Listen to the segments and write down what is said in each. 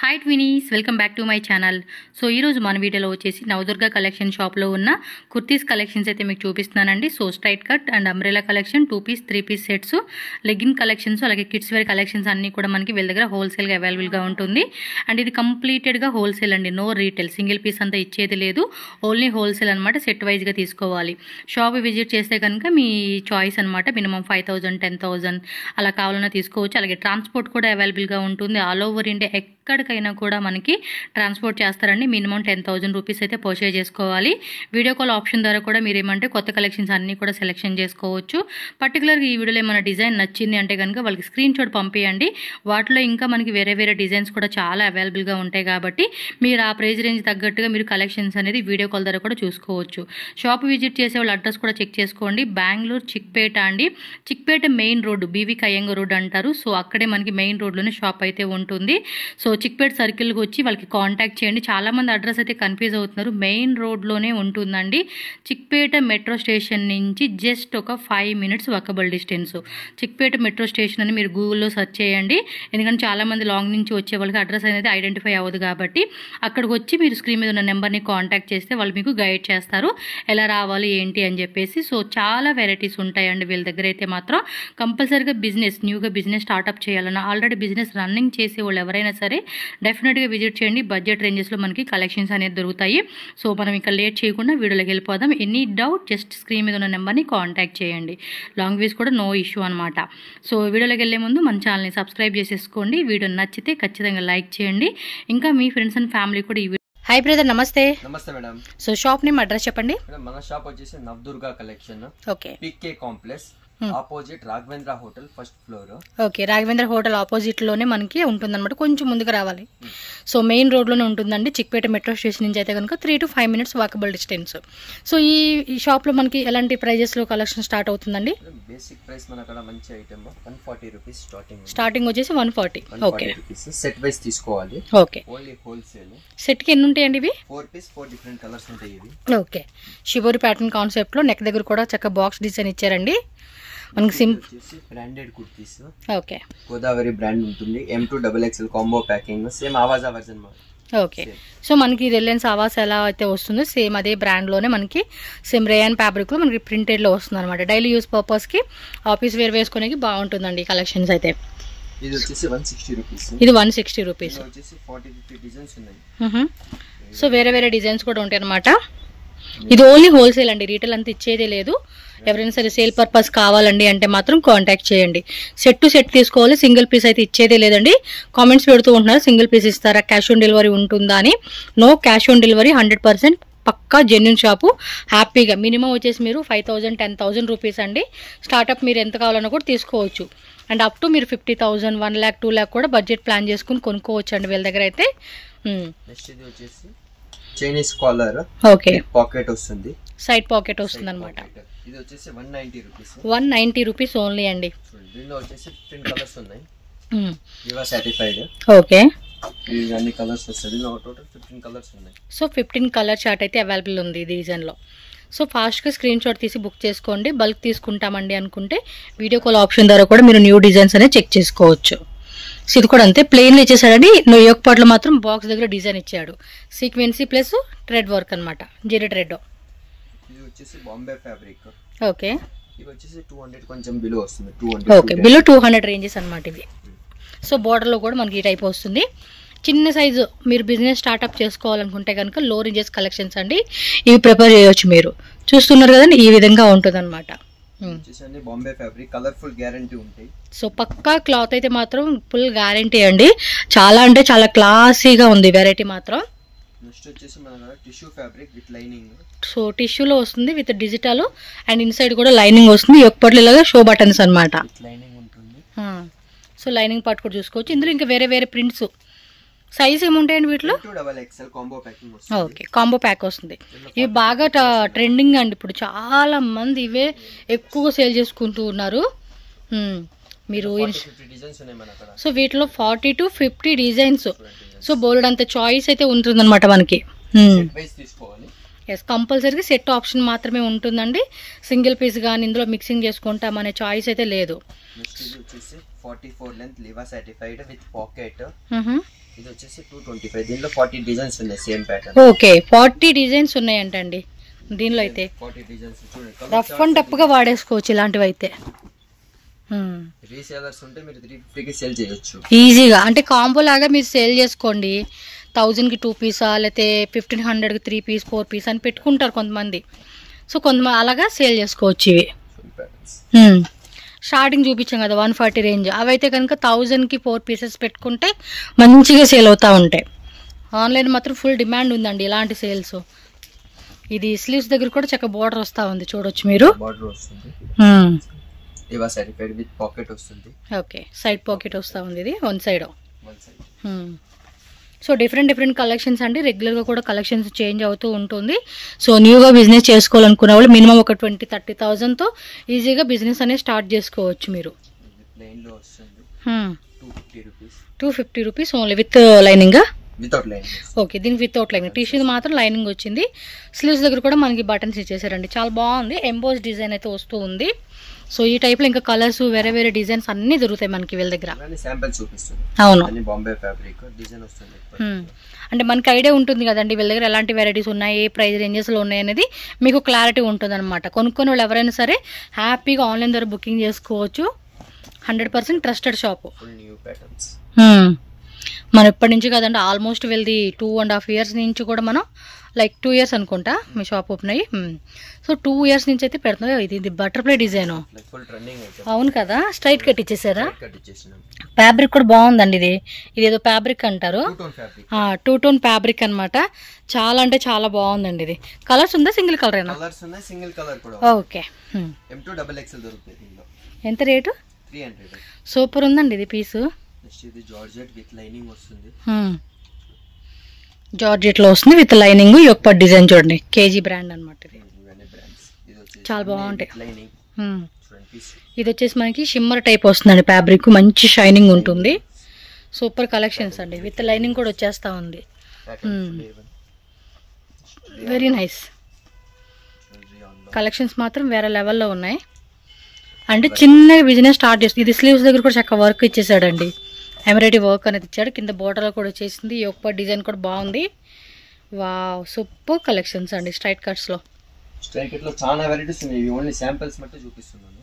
Hi twinnies, welcome back to my channel. So ఈరోజు మన వీడియోలో వచ్చేసి నవదుర్గ కలెక్షన్ షాప్లో ఉన్న కుర్తీస్ కలెక్షన్స్ అయితే మీకు చూపిస్తున్నానండి. So straight cut and umbrella collection, 2 piece 3 piece sets, legging collections, అలాగే కిడ్స్ వేర్ కలెక్షన్స్ అన్నీ కూడా మనకి వీళ్ళ దగ్గర హోల్సేల్గా అవైలబుల్గా ఉంటుంది. అండ్ ఇది కంప్లీటెడ్గా హోల్సేల్ అండి, నో రీటైల్, సింగిల్ పీస్ అంతా ఇచ్చేది లేదు, ఓన్లీ హోల్సేల్ అనమాట. సెట్ వైజ్గా తీసుకోవాలి. షాప్ విజిట్ చేస్తే కనుక మీ చాయిస్ అనమాట. మినిమం 5,000 10,000 అలా కావాలన్నా తీసుకోవచ్చు. అలాగే ట్రాన్స్పోర్ట్ కూడా అవైలబుల్గా ఉంటుంది. ఆల్ ఓవర్ ఇండియా ఎక్కడికైనా కూడా మనకి ట్రాన్స్పోర్ట్ చేస్తారండి. మినిమం 10,000 రూపీస్ అయితే పర్చేజ్ చేసుకోవాలి. వీడియో కాల్ ఆప్షన్ ద్వారా కూడా మీరు ఏమంటే కొత్త కలెక్షన్స్ అన్నీ కూడా సెలెక్షన్ చేసుకోవచ్చు. పర్టికులర్గా ఈ వీడియోలో ఏమైనా డిజైన్ నచ్చింది అంటే కనుక వాళ్ళకి స్క్రీన్ షాట్ పంపించండి. వాటిలో ఇంకా మనకి వేరే వేరే డిజైన్స్ కూడా చాలా అవైలబుల్గా ఉంటాయి కాబట్టి మీరు ఆ ప్రైస్ రేంజ్ తగ్గట్టుగా మీరు కలెక్షన్స్ అనేది వీడియో కాల్ ద్వారా కూడా చూసుకోవచ్చు. షాప్ విజిట్ చేసే వాళ్ళ అడ్రస్ కూడా చెక్ చేసుకోండి. బెంగళూరు చిక్పేట అండి. చిక్పేట మెయిన్ రోడ్డు, బీవీ కయ్యంగ రోడ్ అంటారు. సో అక్కడే మనకి మెయిన్ రోడ్లోనే షాప్ అయితే ఉంటుంది. సో చిక్పేట సర్కిల్కి వచ్చి వాళ్ళకి కాంటాక్ట్ చేయండి. చాలామంది అడ్రస్ అయితే కన్ఫ్యూజ్ అవుతున్నారు. మెయిన్ రోడ్లోనే ఉంటుందండి. చిక్పేట మెట్రో స్టేషన్ నుంచి జస్ట్ ఒక 5 minutes walkable distance. Chickpet metro station అని మీరు గూగుల్లో సెర్చ్ చేయండి. ఎందుకంటే చాలామంది లాంగ్ నుంచి వచ్చే వాళ్ళకి అడ్రస్ అనేది ఐడెంటిఫై అవ్వదు కాబట్టి అక్కడికి వచ్చి మీరు స్క్రీన్ మీద ఉన్న నెంబర్ని కాంటాక్ట్ చేస్తే వాళ్ళు మీకు గైడ్ చేస్తారు ఎలా రావాలి ఏంటి అని చెప్పేసి. సో చాలా వెరైటీస్ ఉంటాయండి వీళ్ళ దగ్గర అయితే మాత్రం. కంపల్సరీగా న్యూగా బిజినెస్ స్టార్ట్అప్ చేయాలన్నా, ఆల్రెడీ బిజినెస్ రన్నింగ్ చేసే వాళ్ళు ఎవరైనా సరే డెఫినెట్గా విజిట్ చేయండి. బడ్జెట్ రేంజెస్లో మనకి కలెక్షన్స్ అనేది దొరుకుతాయి. సో మనం ఇక్కడ లేట్ చేయకుండా వీడియోలోకి వెళ్ళిపోదాం. ఎనీ డౌట్ జస్ట్ స్క్రీన్ మీద ఉన్న నెంబర్ని కాంటాక్ట్ చేయండి. లాంగ్వేజ్ కూడా నో ఇష్యూ అనమాట. సో వీడియోలోకి వెళ్ళే ముందు మన ఛానల్ని సబ్స్క్రైబ్ చేసేసుకోండి. వీడియో నచ్చితే ఖచ్చితంగా లైక్ చేయండి. ఇంకా మీ ఫ్రెండ్స్ అండ్ ఫ్యామిలీ కూడా ఈ హాయ్ బ్రదర్, నమస్తే. నమస్తే madam. So shop name address చెప్పండి. మన షాప్ వచ్చేసి Navadurga collection, okay, PK complex, opposite Raghavendra hotel, first floor. Okay, Raghavendra hotel opposite లోనే మనకి ఉంటుందన్నమాట. కొంచెం ముందుకు రావాలి. సో మెయిన్ రోడ్ లోనే ఉంటుందండి. చిక్పేట మెట్రో స్టేషన్ నుంచి అయితే కనుక 3 to 5 minutes walkable distance. So ఈ షాప్ లో మనకి ఎలాంటి ప్రైజెస్ లో కలెక్షన్ స్టార్ట్ అవుతుందండి? బేసిక్ ప్రైస్ మన అక్కడ మంచి ఐటమ్ 140 రూపీస్ స్టార్టింగ్ వచ్చేసి 140. ఓకే, సెట్ వైస్ తీసుకోవాలి. Okay, only wholesale. సెట్ కి ఎన్ని ఉంటాయండి ఇవి? 4 పీస్ 4 డిఫరెంట్ కలర్స్ ఉంటాయి ఇవి. ఓకే, షిబోరి ప్యాటర్న్ కాన్సెప్ట్ లో నెక్ దగ్గర కూడా చక్కగా బాక్స్ డిజైన్ ఇచ్చారండి. మనకి branded kurtis. Okay, Godavari brand ఉంటుంది. M2XXL కాంబో ప్యాకింగ్, సేమ్ ఆవాజా వర్జన్. ఓకే, సో మనకి రిలయన్స్ ఆవాస్ ఎలా అయితే వస్తుందో సేమ్ అదే బ్రాండ్లోనే మనకి సేమ్ రేయాన్ ఫ్యాబ్రిక్లో మనకి ప్రింటెడ్లో వస్తుంది అనమాట. డైలీ యూస్ పర్పస్కి ఆఫీస్ వేర్ వేసుకోవడానికి బాగుంటుందండి కలెక్షన్స్ అయితే. ఇది వచ్చేసి 160 రూపీస్. ఇది 160 రూపీస్. వచ్చేసి 40-50 డిజైన్స్ ఉన్నాయి. సో వేరే వేరే డిజైన్స్ కూడా ఉంటాయి అనమాట. ఇది ఓన్లీ హోల్సేల్ అండి, రీటైల్ అంతా ఇచ్చేదే లేదు. ఎవరైనా సరే సేల్ పర్పస్ కావాలండి అంటే మాత్రం కాంటాక్ట్ చేయండి. సెట్ టు సెట్ తీసుకోవాలి, సింగిల్ పీస్ అయితే ఇచ్చేదే లేదండి. కామెంట్స్ పెడుతూ ఉంటున్నారు సింగిల్ పీస్ ఇస్తారా, క్యాష్ ఆన్ డెలివరీ ఉంటుందా అని. నో క్యాష్ ఆన్ డెలివరీ, 100% పక్కా జెన్యూన్ షాపు. హ్యాపీగా మినిమం వచ్చేసి మీరు 5,000 10,000 రూపీస్ అండి. స్టార్ట్అప్ మీరు ఎంత కావాలన్నా కూడా తీసుకోవచ్చు. అండ్ అప్ టు మీరు 50,000 1 lakh 2 lakh కూడా బడ్జెట్ ప్లాన్ చేసుకుని కొనుక్కోవచ్చు అండి వీళ్ళ దగ్గర అయితే. నెక్స్ట్ ఇది వచ్చేసి చైనీస్ కాలర్. ఓకే, పాకెట్ వస్తుంది, సైడ్ పాకెట్ వస్తుంది అన్నమాట. ఇది వచ్చేసి 190 రూపీస్. 190 రూపీస్ ఓన్లీ అండి. దీనిలో వచ్చేసి 15 కలర్స్ ఉన్నాయి. వివా సర్టిఫైడ్. ఓకే, అన్ని కలర్స్ వస్తాయి. టోటల్ 15 కలర్స్ ఉన్నాయి. సో 15 కలర్ చార్ట్ అయితే అవైలబుల్ ఉంది ఈ డిజైన్ లో. సో ఫాస్ట్గా స్క్రీన్ షాట్ తీసి బుక్ చేసుకోండి. బల్క్ తీసుకుంటామండి అనుకుంటే వీడియో కాల్ ఆప్షన్ ద్వారా కూడా మీరు న్యూ డిజైన్స్ అనేది చెక్ చేసుకోవచ్చు. సో ఇది కూడా అంతే, ప్లెయిన్లో ఇచ్చేసాడండి. యొక్క పాటలో మాత్రం బాక్స్ దగ్గర డిజైన్ ఇచ్చాడు. సీక్వెన్సీ ప్లస్ థ్రెడ్ వర్క్ అనమాట, జీరో థ్రెడ్. ఇది వచ్చేసి బాంబే ఫ్యాబ్రిక్. ఓకే, ఇది వచ్చేసి 200 కొంచెం బిలో వస్తుంది. 200. ఓకే, బిలో 200 రేంజెస్ అనమాట ఇవి. సో బోర్డర్లో కూడా మనకి ఈ టైప్ వస్తుంది. చిన్న సైజు మీరు బిజినెస్ స్టార్ట్అప్ చేసుకోవాలనుకుంటే కనుక లో రేంజెస్ కలెక్షన్స్ అండి ఇవి ప్రిపేర్ చేయొచ్చు. మీరు చూస్తున్నారు కదండి, ఈ విధంగా ఉంటుంది అనమాట. బాంబే ఫ్యాబ్రిక్, కలర్ఫుల్ గ్యారంటీ ఉంటాయి. సో పక్కా క్లాత్ అయితే మాత్రం ఫుల్ గ్యారంటీ అండి. చాలా అంటే చాలా క్లాసీగా ఉంది వెరైటీ మాత్రం. నెక్స్ట్ వచ్చేసి మన tissue fabric with lining. So టిష్యూలో వస్తుంది విత్ డిజిటల్ అండ్ ఇన్సైడ్ కూడా లైనింగ్ వస్తుంది. ఒక్కటి ఇలాగా షో బటన్స్ అనమాట. లైనింగ్ ఉంటుంది. సో లైనింగ్ పార్ట్ కూడా చూసుకోవచ్చు. ఇందులో ఇంకా వేరే వేరే ప్రింట్స్. సైజ్ ఏముంటాయండి వీటిలో? 2XXL కాంబో ప్యాకింగ్ వస్తుంది. ఓకే, కాంబో ప్యాక్ వస్తుంది. ఇవి బాగా ట్రెండింగ్ అండి ఇప్పుడు. చాలా మంది ఇవే ఎక్కువ సేల్ చేసుకుంటూ ఉన్నారు. మీరు సో వీటిలో 40 to 50 డిజైన్స్. సో బోల్డ్ అంత చాయిస్ అయితే ఉంటుందన్నమాట మనకి. ఎస్, కంపల్సరీగా సెట్ ఆప్షన్ మాత్రమే ఉంటుందండి. సింగిల్ పీస్ కానీ ఇందులో మిక్సింగ్ చేసుకుంటామనే చాయిస్ అయితే లేదు. 44 length Liva certified with pocket. ఇది వచ్చేసి 225. దీనిలో 40 డిజైన్స్ ఉన్నాయి సేమ్ ప్యాటర్న్. ఓకే 40 డిజైన్స్ ఉన్నాయంటండి దీనిలో అయితే. 40 డిజైన్స్ చూడండి. రఫ్ అండ్ టఫ్ గా వాడేసుకోవచ్చు ఇలాంటివి అయితే. రీసేలర్స్ ఉంటే మీరు 350 కి సేల్ చేయొచ్చు ఈజీగా. అంటే కాంబో లాగా మీరు సేల్ చేసుకోండి. 1000 కి 2 పీసా లేకపోతే 1500 కి 3 పీస్ 4 పీస్ అని పెట్టుకుంటారు కొంతమంది. సో కొంతమంది అలాగా సేల్ చేసుకోవచ్చు ఇవి. స్టార్టింగ్ చూపించాం కదా 140 రేంజ్, అవైతే కనుక 1000 కి 4 పీసెస్ పెట్టుకుంటే మంచిగా సేల్ అవుతూ ఉంటాయి. ఆన్లైన్ మాత్రం ఫుల్ డిమాండ్ ఉందండి ఇలాంటి సేల్స్. ఇది స్లీవ్స్ దగ్గర కూడా చక్కగా బోర్డర్ వస్తూ ఉంది చూడొచ్చు మీరు. బోర్డర్ వస్తుంది. విత్ పాకెట్ వస్తుంది. ఓకే సైడ్ పాకెట్ వస్తూ ఉంది. ఇది one side. So different collections అండి. రెగ్యులర్గా కూడా కలెక్షన్స్ చేంజ్ అవుతూ ఉంటుంది. సో న్యూగా బిజినెస్ చేసుకోవాలనుకునే వాళ్ళు మినిమం ఒక 20-30,000తో ఈజీగా బిజినెస్ అనేది స్టార్ట్ చేసుకోవచ్చు మీరు. 250 rupees only with lining. Okay దీనికి వితౌట్ లైనింగ్. టీషర్ట్ మాత్రం లైనింగ్ వచ్చింది. స్లీవ్స్ దగ్గర కూడా మనకి బటన్స్ ఇచ్చేసారండి. చాలా బాగుంది. ఎంబోస్ డిజైన్ అయితే వస్తూ ఉంది. సో ఈ టైప్ లో ఇంకా కలర్స్ వేరే డిజైన్స్ అన్ని దొరుకుతాయి మనకి వీళ్ళ దగ్గర. అవును అంటే మనకి ఐడియా ఉంటుంది కదండి వీళ్ళ దగ్గర ఎలాంటి వెరైటీస్ ఉన్నాయి, ఏ ప్రైస్ రేంజెస్ లో ఉన్నాయి అనేది మీకు క్లారిటీ ఉంటుంది అనమాట. కొనుక్కొని వాళ్ళు ఎవరైనా సరే హ్యాపీగా ఆన్లైన్ ద్వారా బుకింగ్ చేసుకోవచ్చు. 100% ట్రస్టెడ్ షాప్. మనం ఇప్పటి నుంచి కదండి ఆల్మోస్ట్ వీళ్ళది 2.5 years నుంచి కూడా మనం లైక్ 2 years అనుకుంటా మీ షాప్ ఓపెన్ అయ్యి. సో 2 years నుంచి అయితే పెడుతున్నాం. ఇది బటర్ఫ్లై డిజైన్. అవును కదా స్ట్రైట్ కట్ ఇచ్చేసారా. ఫ్యాబ్రిక్ కూడా బాగుందండి. ఇది ఏదో ఫ్యాబ్రిక్ అంటారు. 2 tone ఫ్యాబ్రిక్ అనమాట. చాలా అంటే చాలా బాగుందండి. ఇది కలర్స్ ఉందా సింగిల్ కలరేనా? ఓకే. ఎంత రేటు? 300. సూపర్ ఉందండి ఇది పీసు. జార్జెట్ లో వస్తుంది విత్ లైనింగ్. యొక్క డిజైన్ చూడండి కేజీ బ్రాండ్ అనమాట. ఇది చాలా బాగుంటాయి. ఇది వచ్చేసి మనకి షిమ్మర్ టైప్ వస్తుందండి. ఫ్యాబ్రిక్ మంచి షైనింగ్ ఉంటుంది. సూపర్ కలెక్షన్స్ అండి. విత్ లైనింగ్ కూడా వచ్చేస్తా ఉంది. వెరీ నైస్ కలెక్షన్స్ మాత్రం వేరే లెవెల్లో ఉన్నాయి. అంటే చిన్న బిజినెస్ స్టార్ట్ చేస్తుంది. ఇది స్లీవ్స్ దగ్గర కూడా చక్కగా వర్క్ ఇచ్చేసాడండి. ఎంబ్రాయిడరీ వర్క్ అనేది ఇచ్చాడు. కింద బోర్డర్ కూడా వచ్చేసింది. యొక్క డిజైన్ కూడా బాగుంది. వావ్ సూపర్ కలెక్షన్స్ అండి. స్ట్రైట్ కట్స్ లో చాలా వెరైటీస్ ఉన్నాయి. ఓన్లీ శాంపిల్స్ మట్టే చూపిస్తున్నాను.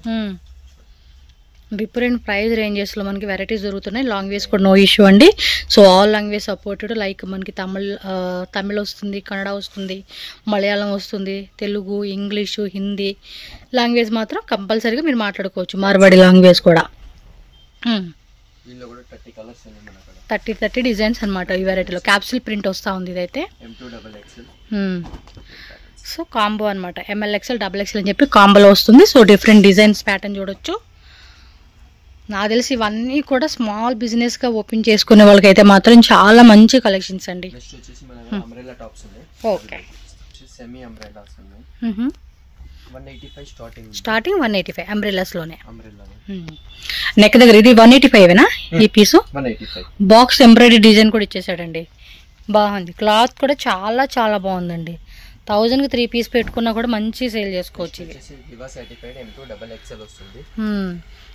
డిఫరెంట్ ప్రైస్ రేంజెస్ లో మనకి వెరైటీస్ దొరుకుతున్నాయి. లాంగ్వేజ్ కూడా నో ఇష్యూ అండి. So all language supported. Like మనకి తమిళ్ వస్తుంది, కన్నడ వస్తుంది, మలయాళం వస్తుంది, తెలుగు, ఇంగ్లీషు, హిందీ లాంగ్వేజ్ మాత్రం కంపల్సరీగా మీరు మాట్లాడుకోవచ్చు. మార్వాడి లాంగ్వేజ్ కూడా. 30 డిజైన్స్ అనమాట ఈ వెరైటీలో. క్యాప్సూల్ ప్రింట్ వస్తూ ఉంది ఇదైతే. సో కాంబో అనమాట. ML XL XXL అని చెప్పి కాంబోలో వస్తుంది. సో డిఫరెంట్ డిజైన్స్ ప్యాటర్న్ చూడొచ్చు. నాకు తెలిసి ఇవన్నీ కూడా స్మాల్ బిజినెస్ గా ఓపెన్ చేసుకునే వాళ్ళకైతే మాత్రం చాలా మంచి కలెక్షన్స్ అండి. ఓకే స్టార్టింగ్ 185 అంబ్రెల్లాస్ లోనే. నెక్ దగ్గర ఇది 185 ఈ పీసు. బాక్స్ ఎంబ్రాయిడరీ డిజైన్ కూడా ఇచ్చేసాడండి. బాగుంది. క్లాత్ కూడా చాలా చాలా బాగుందండి. 1000 కి 3 పీస్ పెట్టుకున్నా కూడా మంచి సేల్ చేసుకోవచ్చు.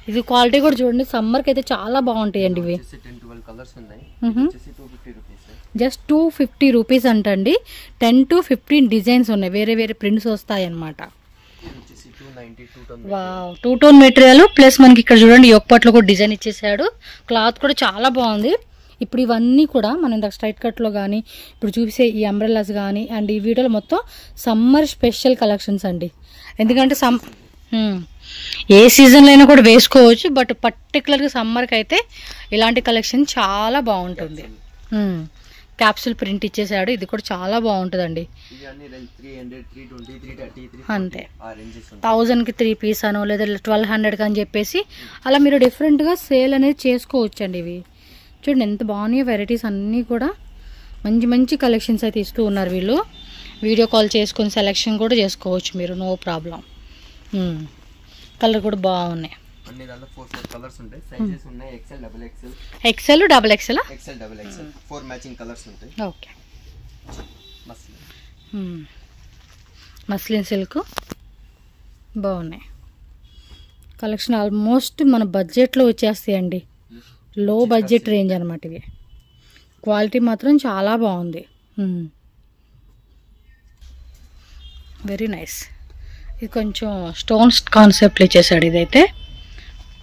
ఇది క్వాలిటీ కూడా చూడండి. సమ్మర్ కి అయితే చాలా బాగుంటాయండి ఇవి. జస్ట్ 250 రూపీస్ అంటండి. 10 to 15 డిజైన్స్ ఉన్నాయి. వేరే ప్రింట్స్ వస్తాయి అనమాట. 2 tone మెటీరియల్ ప్లస్ మనకి ఇక్కడ చూడండి యొక్కపట్లో కూడా డిజైన్ ఇచ్చేసాడు. క్లాత్ కూడా చాలా బాగుంది. ఇప్పుడు ఇవన్నీ కూడా మనం ఇందాక స్ట్రైట్ కట్లో కానీ ఇప్పుడు చూసే ఈ అంబ్రెల్లాస్ కానీ అండ్ ఈ వీడియోలో మొత్తం సమ్మర్ స్పెషల్ కలెక్షన్స్ అండి. ఎందుకంటే ఏ సీజన్లో అయినా కూడా వేసుకోవచ్చు. బట్ పర్టికులర్గా సమ్మర్కి అయితే ఇలాంటి కలెక్షన్ చాలా బాగుంటుంది. క్యాప్సూల్ ప్రింట్ ఇచ్చేసాడు. ఇది కూడా చాలా బాగుంటుందండి. అంతే 1000 కి 3 పీస్ అనో లేదా 1200 అని చెప్పేసి అలా మీరు డిఫరెంట్గా సేల్ అనేది చేసుకోవచ్చు అండి. ఇవి చూడండి ఎంత బాగున్నాయో వెరైటీస్ అన్నీ కూడా. మంచి కలెక్షన్స్ అయితే ఇస్తూ ఉన్నారు వీళ్ళు. వీడియో కాల్ చేసుకొని సెలెక్షన్ కూడా చేసుకోవచ్చు మీరు. No problem. కలర్ కూడా బాగున్నాయి. XL XXL 4 మ్యాచింగ్ కలర్స్ ఉంటాయి. ఓకే మస్లిన్ సిల్క్ బాగున్నాయి కలెక్షన్. ఆల్మోస్ట్ మన బడ్జెట్లో వచ్చేస్తాయండి. లో బడ్జెట్ రేంజ్ అనమాట ఇవి. క్వాలిటీ మాత్రం చాలా బాగుంది. Very nice. ఇది కొంచెం స్టోన్స్ కాన్సెప్ట్ ఇచ్చేసాడు. ఇదైతే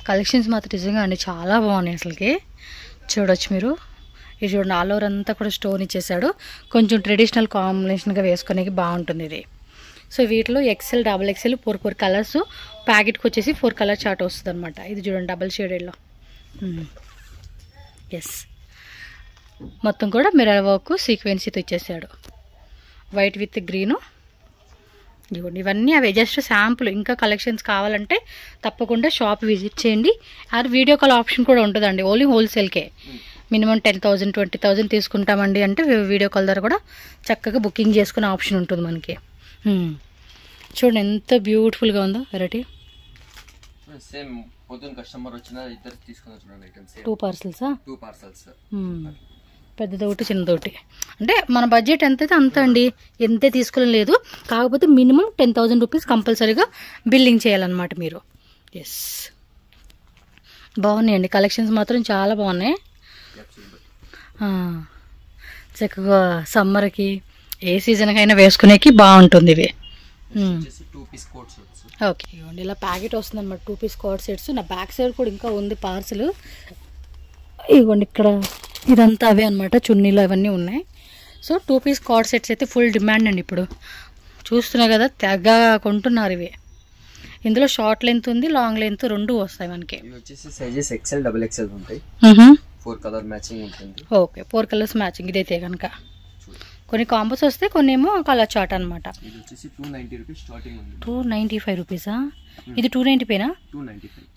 కలెక్షన్స్ మాత్రం నిజంగా అండి చాలా బాగున్నాయి. అసలుకి చూడొచ్చు మీరు. ఇది చూడండి, ఆల్ ఓవర్ అంతా కూడా స్టోన్ ఇచ్చేసాడు. కొంచెం ట్రెడిషనల్ కాంబినేషన్గా వేసుకునేకి బాగుంటుంది ఇది. సో వీటిలో XL, XXL 4 కలర్స్. ప్యాకెట్కి వచ్చేసి 4 కలర్ చార్ట్ వస్తుంది అనమాట. ఇది చూడండి డబల్ షేడెడ్లో. ఎస్, మొత్తం కూడా మిర్రర్ వర్క్ సీక్వెన్సీతో ఇచ్చేసాడు. White with green. ఇదిగోండి ఇవన్నీ అవే జస్ట్ శాంపుల్. ఇంకా కలెక్షన్స్ కావాలంటే తప్పకుండా షాప్ విజిట్ చేయండి. అది వీడియో కాల్ ఆప్షన్ కూడా ఉంటుందండి. ఓన్లీ హోల్సేల్కే. మినిమం 10,000 20,000 తీసుకుంటామండి అంటే వీడియో కాల్ ద్వారా కూడా చక్కగా బుకింగ్ చేసుకునే ఆప్షన్ ఉంటుంది మనకి. చూడండి ఎంత బ్యూటిఫుల్గా ఉందో వెరైటీ. సేమ్ పొద్దున కస్టమర్ వచ్చిన ఇద్దరు తీసుకుని చూడండి ఐటమ్స్. 2 పార్సల్సా? 2 పార్సల్స్. పెద్దదొకటి చిన్నదొకటి. అంటే మన బడ్జెట్ ఎంత అయితే అంత అండి, ఎంతే తీసుకోలేదు. కాకపోతే మినిమం 10,000 రూపీస్ కంపల్సరీగా బిల్లింగ్ చేయాలన్నమాట మీరు. ఎస్, బాగున్నాయండి కలెక్షన్స్ మాత్రం చాలా బాగున్నాయి. చక్కగా సమ్మర్కి ఏ సీజన్కైనా వేసుకునేకి బాగుంటుంది ఇవి. ఓకే, ఇవ్వండి ఇలా ప్యాకెట్ వస్తుంది అనమాట. 2 పీస్ కోట్ సెట్స్. నా బ్యాక్ సైడ్ కూడా ఇంకా ఉంది పార్సల్. ఇవ్వండి ఇక్కడ ఇదంతా అవే అనమాట. చున్నీలు అవన్నీ ఉన్నాయి. సో 2 పీస్ కోట్ సెట్స్ అయితే ఫుల్ డిమాండ్ అండి. ఇప్పుడు చూస్తున్నా కదా, తెగ కొంటున్నారు ఇవి. ఇందులో షార్ట్ లెంత్ ఉంది, లాంగ్ లెంత్ 2 వస్తాయి మనకి. సైజెస్ XL, XXL ఉంటాయి. 4 కలర్ మ్యాచింగ్ ఉంటుంది. Okay, 4 colours matching. ఇదైతే కనుక కొన్ని కాంబోస్ వస్తాయి, కొన్ని ఏమో కలర్ చార్ట్ అనమాట. 295 రూపీసా? ఇది 290 పేనా?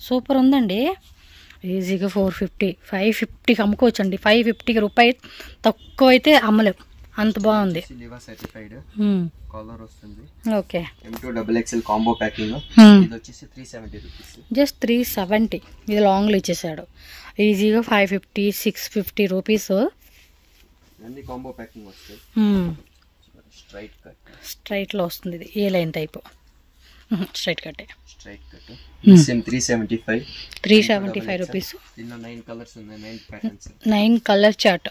సూపర్ ఉందండి. ఈజీగా 450 550కి అమ్ముకోవచ్చు అండి. 550 రూపాయి తక్కువ అయితే అమ్మలేవు, అంత బాగుంది. Okay, M2XXL combo packing. ఇది వచ్చేసి 370 రూపీస్. జస్ట్ 370. ఇది లాంగ్లో ఇచ్చేసాడు. ఈజీగా 550 650 రూపీస్. అన్ని కాంబో ప్యాకింగ్ వస్తాయి. స్ట్రైట్ కట్, స్ట్రైట్లో వస్తుంది. ఇది A line type straight cut. Same 375 rupees. దీనిలో 9 కలర్స్ ఉన్నాయి, 9 ప్యాటర్న్స్, 9 కలర్ చార్ట్.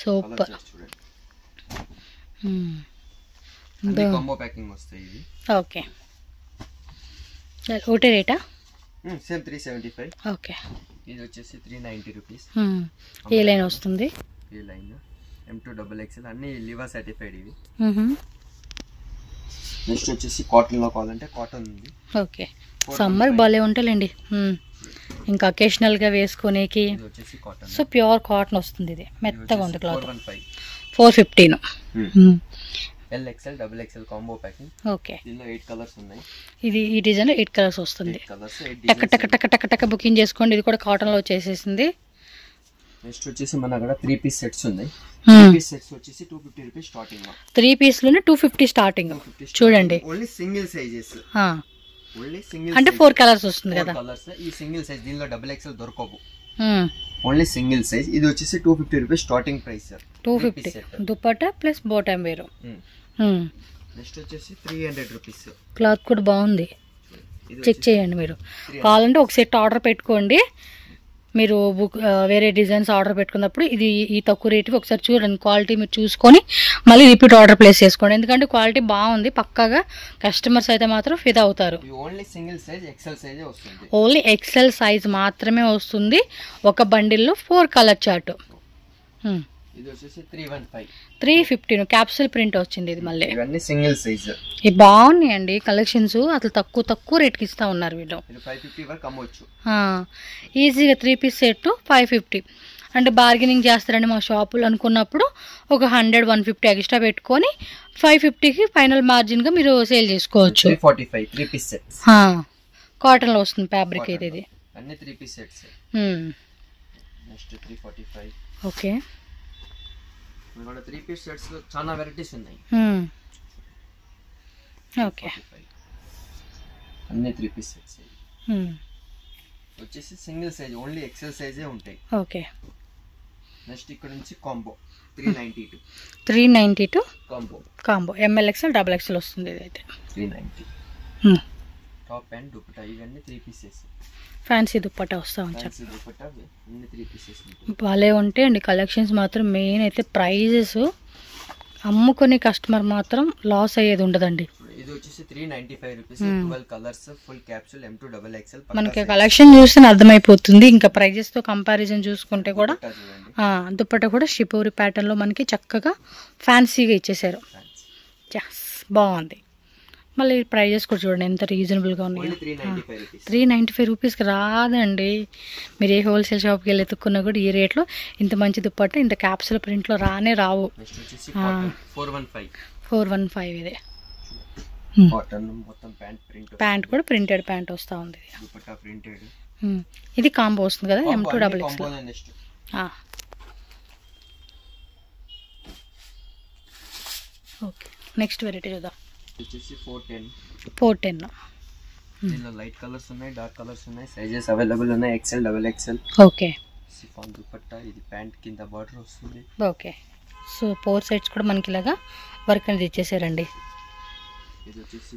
సూపర్. అన్ని కాంబో ప్యాకింగ్ వస్తాయి ఇది. ఓకే, ఒకటే రేటా? సేమ్ 375. ఓకే, ఇది వచ్చేసి 390 రూపీస్. ఏ లైన్ వస్తుంది? ఈ లైన్ M2XXL అన్ని లివా సర్టిఫైడ్ ఇవి. నెక్స్ట్ వచ్చేసి కాటన్ లో కావాలంటే కాటన్ ఉంది. ఓకే, సమ్మర్ భలే ఉంటాయండి. ఇంకా అకేషనల్ గా వేసుకునేకి. సో ప్యూర్ కాటన్ వస్తుంది. ఇది మెత్తగా ఉంది cloth. 415. LXL, XXL combo packing. Okay, దీనిలో 8 కలర్స్ ఉన్నాయి. ఇది ఈ డిజైన్ 8 కలర్స్ వస్తుంది. టక్ టక్ టక్ టక్ టక్ బుకింగ్ చేసుకోండి. ఇది కూడా కాటన్ లో వచ్చేసేసింది. నెక్స్ట్ వచ్చేసి మన దగ్గర 3 పీస్ సెట్స్ ఉన్నాయి. 3 పీస్ సెట్స్ వచ్చేసి 250 రూపీస్ స్టార్టింగ్. 3 పీస్ లోనే 250 స్టార్టింగ్. చూడండి, only single sizes. Only single అంటే 4 కలర్స్ వస్తుంది కదా. కలర్స్ ఈ సింగిల్ సైజ్. దీనిలో XXL దొరకవు, ఓన్లీ సింగిల్ సైజ్. ఇది వచ్చేసి 250 rupees starting price. 250 dupatta plus bottom వేరు. నెక్స్ట్ వచ్చేసి 300 రూపీస్. క్లాత్ కూడా బాగుంది, చెక్ చేయండి మీరు. కావాలంటే ఒక సెట్ ఆర్డర్ పెట్టుకోండి. మీరు వేరే డిజైన్స్ ఆర్డర్ పెట్టుకున్నప్పుడు ఇది ఈ తక్కువ రేటుకి ఒకసారి చూడండి. క్వాలిటీ మీరు చూసుకొని మళ్ళీ రిపీట్ ఆర్డర్ ప్లేస్ చేసుకోండి. ఎందుకంటే క్వాలిటీ బాగుంది, పక్కాగా కస్టమర్స్ అయితే మాత్రం ఫిదా అవుతారు. ఓన్లీ సింగిల్ సైజ్ XL సైజే వస్తుంది. ఓన్లీ XL సైజ్ మాత్రమే వస్తుంది. ఒక బండిల్లో 4 కలర్ చార్ట్. ఇది వచ్చేసి 350 క్యాప్సూల్ ప్రింట్ వచ్చింది. ఇది మళ్ళీ ఇవన్నీ సింగిల్ సైజ్. ఇవి బాగున్నాయండి కలెక్షన్స్. అసలు తక్కువ రేట్కి ఇస్తా ఉన్నారు వీళ్ళు. 550 వరకు అమ్మవచ్చు ఈజీగా. 3 పీస్ సెట్ 550. అంటే బార్గెనింగ్ చేస్తారండి మా షాపులు అనుకున్నప్పుడు ఒక 100-150 ఎక్స్ట్రా పెట్టుకొని 550కి ఫైనల్ మార్జిన్గా మీరు సేల్ చేసుకోవచ్చు. 345 3 పీస్ సెట్స్. కాటన్లో వస్తుంది ఫ్యాబ్రిక్. ఇది అన్ని 3 పీస్ సెట్స్. నెక్స్ట్ 345. ఓకే, ఇక్కడ 3 పీస్ సెట్స్ లో చాలా వెరైటీస్ ఉన్నాయి. ఓకే, అన్ని 3 పీస్ సెట్స్. వచ్చేసి సింగిల్ సైజ్, ఓన్లీ XL సైజే ఉంటాయి. ఓకే, నెక్స్ట్ ఇక్కడ నుంచి combo 392. 392 combo. ML XL XXL వస్తుంది. ఇది అయితే 390. టాప్ అండ్ దుపట్టా ఇవన్నీ 3 పీసెస్ ఫ్యాన్సీ దుప్పట్టా వస్తూ ఉంటాయి. ఫ్యాన్సీ దుపట్టా అన్ని 3 పీసెస్ భలే ఉంటాయండి కలెక్షన్స్ మాత్రం. మెయిన్ అయితే ప్రైజెస్ అమ్ముకునే కస్టమర్ మాత్రం లాస్ అయ్యేది ఉండదండి. ఇది వచ్చేసి 395 rupees 12 colours full capsule M2 XXL. మనకి కలెక్షన్ చూస్తే అర్థమైపోతుంది. ఇంకా ప్రైజెస్ తో కంపారిజన్ చూసుకుంటే కూడా దుప్పట్టా కూడా షిపోరి ప్యాటర్న్ లో మనకి చక్కగా ఫ్యాన్సీగా ఇచ్చేసారు. బాగుంది. మళ్ళీ ప్రైజెస్ కూడా చూడండి ఎంత రీజనబుల్గా ఉన్నాయి. 395 రూపీస్కి రాదండి. మీరు ఏ హోల్సేల్ షాప్కి వెళ్ళి ఎత్తుక్కున్నా కూడా ఈ రేట్లో ఇంత మంచి దుప్పట్ట ఇంత క్యాప్సూల్ ప్రింట్లో రావు. 415 ఇదే. ప్యాంట్ కూడా ప్రింటెడ్ ప్యాంట్ వస్తూ ఉంది. ఇది కాంబో వస్తుంది కదా M2 XXL. Okay next variety చూద్దాం. 410 దీనిలో లైట్ కలర్స్ ఉన్నాయి, డార్క్ కలర్స్ ఉన్నాయి, సైజెస్ అవైలబుల్ ఉన్నాయి. XL XXL. Okay chiffon dupatta. ఇది ప్యాంట్ కింద బార్డర్ వస్తుంది. ఓకే సో 4 సైడ్స్ కూడా మనకి ఇలాగా వర్క్ అనేది ఇచ్చేసారండి. ఇది వచ్చేసి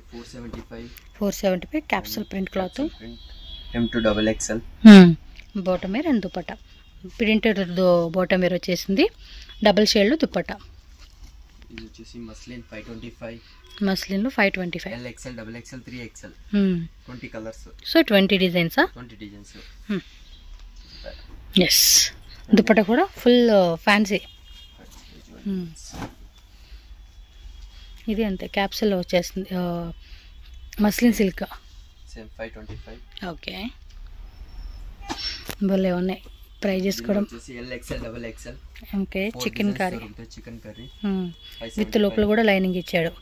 475 capsule print cloth M2 XXL. Bottom wear and dupatta printed bottom wear వచ్చేసింది. Double shade dupatta. ఇది వచ్చేసి మస్లిన్ 525. మస్లిన్ లో 525. L XL XXL 3XL 20 colours. So 20 designs. 20 designs. Yes dupatta కూడా ఫుల్ ఫ్యాన్సీ. ఇది అంతే క్యాప్సూల్ వచ్చేస్తుంది. Muslin silk same 525. ఓకే భలే ఉన్నాయి. ప్రైజెస్ కూడా L XL XXL. Okay chicken curry with లోపల కూడా లైనింగ్ ఇచ్చాడు.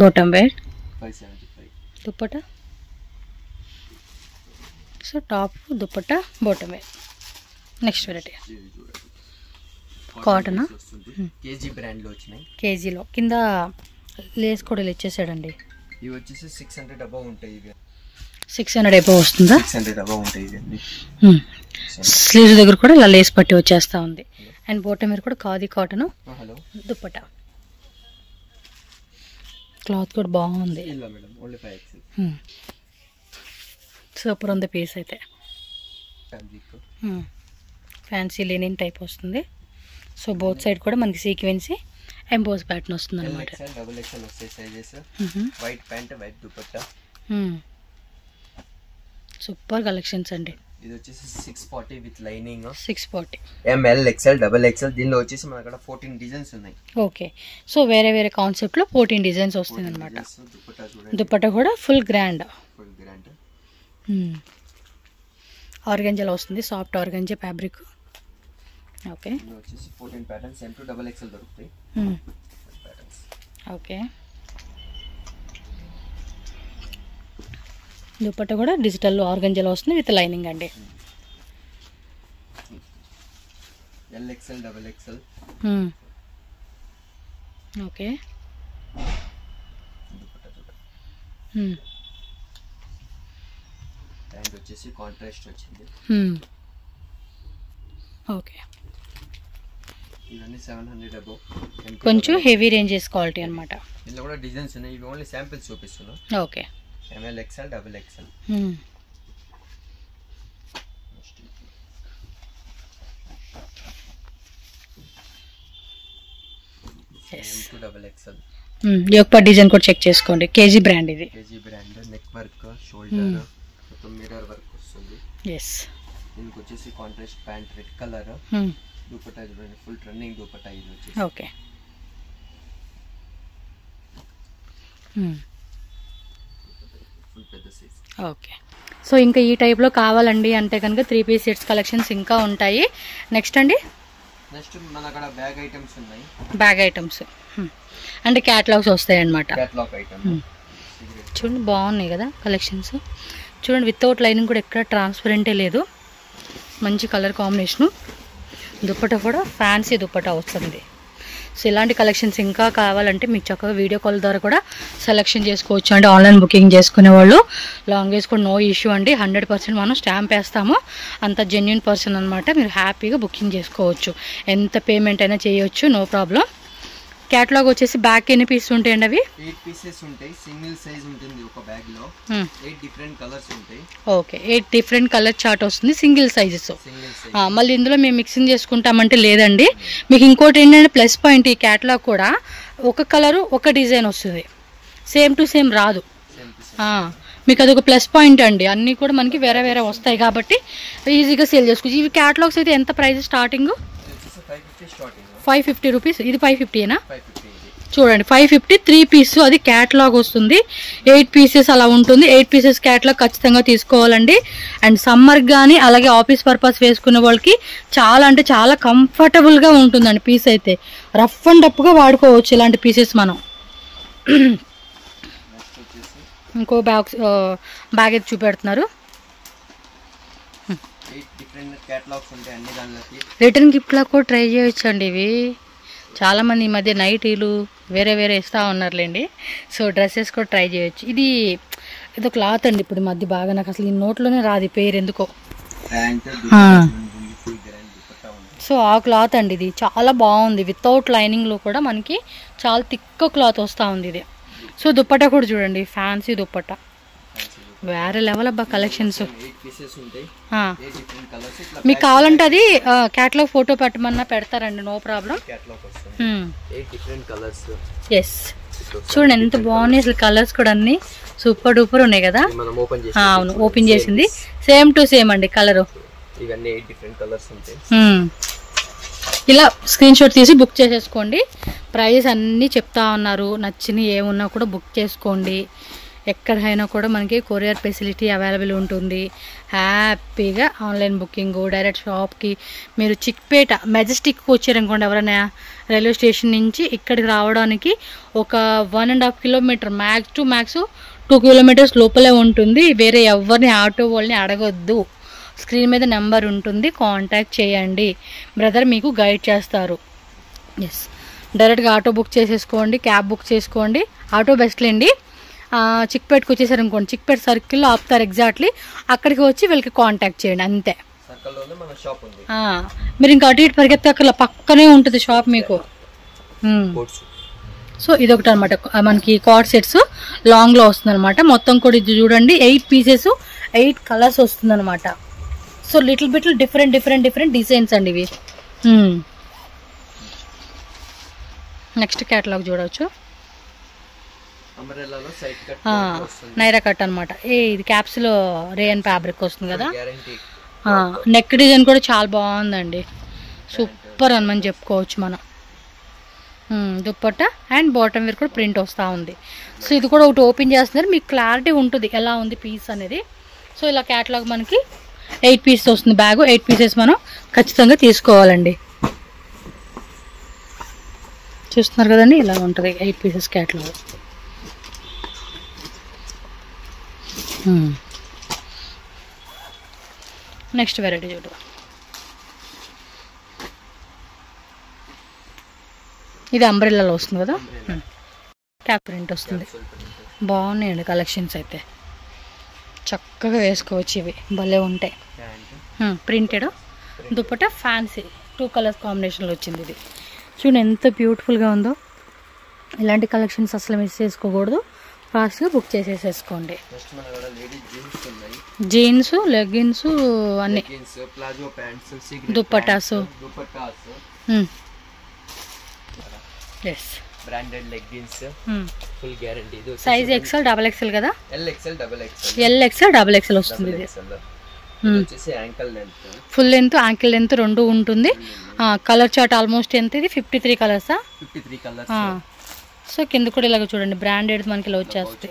Bottom wear 575. Dupatta. So top dupatta bottom wear. Next variety cotton KG brand లో వచ్చినాయి. కేజీలో కింద లేస్ కూడా ఇచ్చేసాడండి. ఇవి వచ్చేసి 600 అబౌవ్ ఉంటాయి. ఇవి 600 అబౌవ్ వస్తుందా? 600 అబౌవ్ ఉంటాయి ఇవన్నీ. స్లీవ్స్ దగ్గర కూడా ఇలా లేస్ పట్టి వచ్చేస్తా ఉంది. అండ్ బాటమ్ వేర్ కూడా ఖాదీ కాటన్ దుపట్టా. క్లాత్ కూడా బాగుంది. సూపర్ ఉంది పీస్ అయితే. ఫ్యాన్సీ లెనిన్ టైప్ వస్తుంది. సో బోత్ సైడ్ కూడా మనకి సీక్వెన్సీ ఎంబోస్ ప్యాటర్న్ వస్తుంది అనమాట. సూపర్ కలెక్షన్స్ అండి. ఇది వచ్చేసి 640 with lining. 640 ML XL XXL. దీనిలో వచ్చేసి మన దగ్గర 14 డిజైన్స్ ఉన్నాయి. ఓకే సో వేరే వేరే కాన్సెప్ట్ లో 14 డిజైన్స్ వస్తుంది అనమాట. దుపట్టా కూడా ఫుల్ గ్రాండ్. ఆర్గంజాలో వస్తుంది. Soft organza fabric. ఓకే వచ్చేసి 14 ప్యాటర్న్స్ M2 XXL దొరుకుతాయి. ఓకే దుపట్టా కూడా డిజిటల్ ఆర్గంజాలో వస్తుంది విత్ లైనింగ్ అండి. L XL XXL. Okay and వచ్చేసి కాంట్రాస్ట్ వచ్చింది. ఓకే ఇవన్నీ 700 అబౌవ్. కొంచెం హెవీ రేంజెస్ క్వాలిటీ అన్నమాట. ఇందులో కూడా డిజైన్స్ ఉన్నాయి. ఇవి ఓన్లీ శాంపిల్స్ చూపిస్తున్నా. Okay ML XL XXL. XXL. యొక్క డిజైన్ కూడా చెక్ చేసుకోండి. కేజీ బ్రాండ్ ఇది. KG brand. Neck work, shoulder మొత్తం మిర్రర్ వర్క్ వస్తుంది. ఎస్ దీనికి వచ్చేసి contrast pant red colour. Dupatta చూడండి ఫుల్ ట్రెండింగ్ దుపట్టా ఇది వచ్చేసి. ఓకే ఫుల్ పెద్ద సైజ్. ఓకే సో ఇంకా ఈ టైప్లో కావాలండి అంటే కనుక 3 పీస్ సెట్స్ కలెక్షన్స్ ఇంకా ఉంటాయి. నెక్స్ట్ అండి నెక్స్ట్ మన అక్కడ బ్యాగ్ ఐటమ్స్ ఉన్నాయి. బ్యాగ్ ఐటమ్స్ అంటే క్యాటలాగ్స్ వస్తాయి అన్నమాట. క్యాటలాగ్ ఐటమ్ చూడండి బాగున్నాయి కదా కలెక్షన్స్. చూడండి వితౌట్ లైనింగ్ కూడా ఎక్కడ ట్రాన్స్పరెంటే లేదు. మంచి కలర్ కాంబినేషను. దుపట్టా కూడా ఫ్యాన్సీ దుపట్టా వస్తుంది. సో ఇలాంటి కలెక్షన్స్ ఇంకా కావాలంటే మీకు చక్కగా వీడియో కాల్ ద్వారా కూడా సెలెక్షన్ చేసుకోవచ్చు అండి. ఆన్లైన్ బుకింగ్ చేసుకునే వాళ్ళు లాంగ్వేజ్ కూడా నో ఇష్యూ అండి. 100% మనం స్టాంప్ వేస్తాము. అంత జెన్యున్ పర్సన్ అనమాట. మీరు హ్యాపీగా బుకింగ్ చేసుకోవచ్చు. ఎంత పేమెంట్ అయినా చేయొచ్చు, నో ప్రాబ్లం. క్యాటలాగ్ వచ్చేసి బ్యాక్ ఎన్ని పీసెస్ ఉంటాయండి? అవి 8 పీసెస్ ఉంటాయి. సింగిల్ సైజ్ ఉంటుంది ఒక బ్యాగ్ లో. 8 డిఫరెంట్ కలర్స్ ఉంటాయి. ఓకే, 8 డిఫరెంట్ కలర్ చార్ట్ వస్తుంది, సింగిల్ సైజెస్. మళ్ళీ ఇందులో మేము మిక్సింగ్ చేసుకుంటామంటే లేదండి. మీకు ఇంకోటి ఏంటంటే ప్లస్ పాయింట్, ఈ క్యాటలాగ్ కూడా ఒక కలరు ఒక డిజైన్ వస్తుంది, సేమ్ టు సేమ్ రాదు. మీకు అదొక ప్లస్ పాయింట్ అండి. అన్నీ కూడా మనకి వేరే వేరే వస్తాయి కాబట్టి ఈజీగా సేల్ చేసుకోవచ్చు. ఇవి క్యాటలాగ్స్ అయితే ఎంత ప్రైస్ స్టార్టింగ్? 550 రూపీస్. ఇది 550ఏనా? చూడండి, 550 3 పీస్. అది క్యాటలాగ్ వస్తుంది, 8 పీసెస్ అలా ఉంటుంది. 8 పీసెస్ క్యాటలాగ్ ఖచ్చితంగా తీసుకోవాలండి. అండ్ సమ్మర్ కానీ అలాగే ఆఫీస్ పర్పస్ వేసుకునే వాళ్ళకి చాలా అంటే చాలా కంఫర్టబుల్గా ఉంటుందండి. పీస్ అయితే రఫ్ అండ్ టఫ్గా వాడుకోవచ్చు ఇలాంటి పీసెస్ మనం. ఇంకో బ్యాగ్ అయితే చూపెడుతున్నారు. రిటర్న్ గిఫ్ట్లా కూడా ట్రై చేయొచ్చు అండి. ఇవి చాలామంది ఈ మధ్య నైటీలు వేరే వేరే ఇస్తూ ఉన్నారులేండి. సో డ్రెస్సెస్ కూడా ట్రై చేయొచ్చు. ఇది క్లాత్ అండి. ఇప్పుడు ఈ మధ్య బాగా నాకు అసలు ఈ నోట్లోనే రాదు పేరు ఎందుకో. సో ఆ క్లాత్ అండి, ఇది చాలా బాగుంది. వితౌట్ లైనింగ్లో కూడా మనకి చాలా థిక్ క్లాత్ వస్తూ ఉంది ఇది. సో దుప్పట్టా కూడా చూడండి, ఫ్యాన్సీ దుప్పట్టా, వేరే లెవెల్ అబ్బా కలెక్షన్స్. మీకు కావాలంటే అది క్యాటలాగ్ ఫోటో పెట్టమన్నా పెడతారండి, నో ప్రాబ్లం. ఎస్, చూడండి ఎంత బాగున్నాయి అసలు కలర్స్ కూడా అన్ని సూపర్ డూపర్ ఉన్నాయి కదా. అవును, ఓపెన్ చేసింది సేమ్ టు సేమ్ అండి కలరు. ఇలా స్క్రీన్ షాట్ తీసి బుక్ చేసేసుకోండి. ప్రైస్ అన్నీ చెప్తా ఉన్నారు, నచ్చినవి ఏమున్నా కూడా బుక్ చేసుకోండి. ఎక్కడైనా కూడా మనకి కొరియర్ ఫెసిలిటీ అవైలబుల్ ఉంటుంది. హ్యాపీగా ఆన్లైన్ బుకింగ్, డైరెక్ట్ షాప్కి మీరు చిక్పేట మెజెస్టిక్కి వచ్చారనుకోండి, ఎవరైనా రైల్వే స్టేషన్ నుంచి ఇక్కడికి రావడానికి ఒక 1.5 kilometre, max to max 2 kilometres లోపలే ఉంటుంది. వేరే ఎవరిని ఆటో వాళ్ళని అడగొద్దు. స్క్రీన్ మీద నెంబర్ ఉంటుంది, కాంటాక్ట్ చేయండి, బ్రదర్ మీకు గైడ్ చేస్తారు. ఎస్, డైరెక్ట్గా ఆటో బుక్ చేసేసుకోండి, క్యాబ్ బుక్ చేసుకోండి. ఆటో బెస్ట్లేండి. చిక్పేటకి వచ్చేసారు అనుకోండి, చిక్పేట సర్కిల్లో ఆపుతారు ఎగ్జాక్ట్లీ, అక్కడికి వచ్చి వీళ్ళకి కాంటాక్ట్ చేయండి అంతే. మీరు ఇంకా అటు ఇటు పరిగెత్తక్కర్లా, పక్కనే ఉంటుంది షాప్ మీకు. సో ఇదొకటి అనమాట, మనకి కార్డ్ సెట్స్ లాంగ్లో వస్తుంది అనమాట. మొత్తం కూడా ఇది చూడండి, 8 పీసెస్ 8 కలర్స్ వస్తుంది అనమాట. So little bit different designs అండి ఇవి. నెక్స్ట్ క్యాటలాగ్ చూడవచ్చు, నైరా కట్ అనమాట. ఇది క్యాప్స్లో రేయన్ ఫ్యాబ్రిక్ వస్తుంది కదా. నెక్ డిజైన్ కూడా చాలా బాగుందండి, సూపర్ అని చెప్పుకోవచ్చు మనం. దుప్పట్టా అండ్ బాటమ్ వేర్ కూడా ప్రింట్ వస్తూ ఉంది. సో ఇది కూడా ఒకటి ఓపెన్ చేస్తున్నారు, మీకు క్లారిటీ ఉంటుంది ఎలా ఉంది పీస్ అనేది. సో ఇలా క్యాటలాగ్ మనకి 8 పీసెస్ వస్తుంది బ్యాగు. 8 పీసెస్ మనం ఖచ్చితంగా తీసుకోవాలండి. చూస్తున్నారు కదండి, ఇలా ఉంటుంది 8 పీసెస్ క్యాటలాగ్. నెక్స్ట్ వెరైటీ చూడు, ఇది అంబ్రెల్లాలో వస్తుంది కదా, క్యాప్ ప్రింట్ వస్తుంది. బాగున్నాయండి కలెక్షన్స్ అయితే, చక్కగా వేసుకోవచ్చు. ఇవి భలే ఉంటాయి. ప్రింటెడ్ దుప్పట్టా ఫ్యాన్సీ 2 కలర్స్ కాంబినేషన్లో వచ్చింది. ఇది చూడండి ఎంత బ్యూటిఫుల్గా ఉందో. ఇలాంటి కలెక్షన్స్ అసలు మిస్ చేసుకోకూడదు, ఫాస్ట్గా బుక్ చేసేసేసుకోండి. జీన్స్, లెగ్గిన్స్ అన్ని, దుప్పటాసు. Yes, branded leggings, full guarantee. ఇది సైజ్ XL డబుల్ XL కదా, L XL డబుల్ XL వస్తుంది. ఇది ఫుల్ లెంత్, యాంకిల్ లెంత్ రెండు ఉంటుంది. కలర్ చార్ట్ ఆల్మోస్ట్ ఎంత, ఇది 53 కలర్సా? 53 కలర్స్. సో కింద కూడా ఇలాగ చూడండి, బ్రాండెడ్ మనకి ఇలా వచ్చేస్తుంది.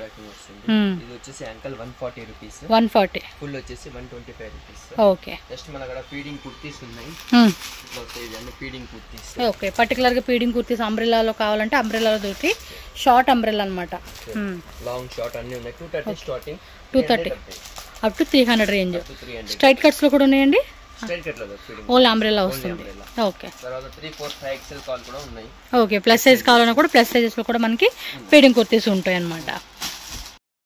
ఇది వచ్చేసి యాంకల్ 140 రూపీస్, 140. ఫుల్ వచ్చేసి 125 రూపీస్. ఓకే, జస్ట్ మన దగ్గర ఫీడింగ్ కుర్తీస్ ఉన్నాయి. ఇట్లా వస్తాయి ఇవన్నీ ఫీడింగ్ కుర్తీస్. ఓకే, పర్టికులర్ గా ఫీడింగ్ కుర్తీస్ అంబ్రెల్లాలో కావాలంటే అంబ్రెల్లాలో దొరికి, షార్ట్ అంబ్రెల్లా అన్నమాట. లాంగ్ షార్ట్ అన్ని ఉన్నాయి. 230 starting, 230 up to 300 range. Straight cuts లో కూడా ఉన్నాయండి, ఓల్ అంబ్రెల్లా వస్తుంది. ఓకే, తర్వాత 3, 4, 5 XL కాల్ కూడా ఉన్నాయి. ఓకే, ప్లస్ సైజ్ కావాలన్నా కూడా ప్లస్ సైజెస్ లో కూడా మనకి ఫీడింగ్ కుర్తీస్ ఉంటాయి అన్నమాట.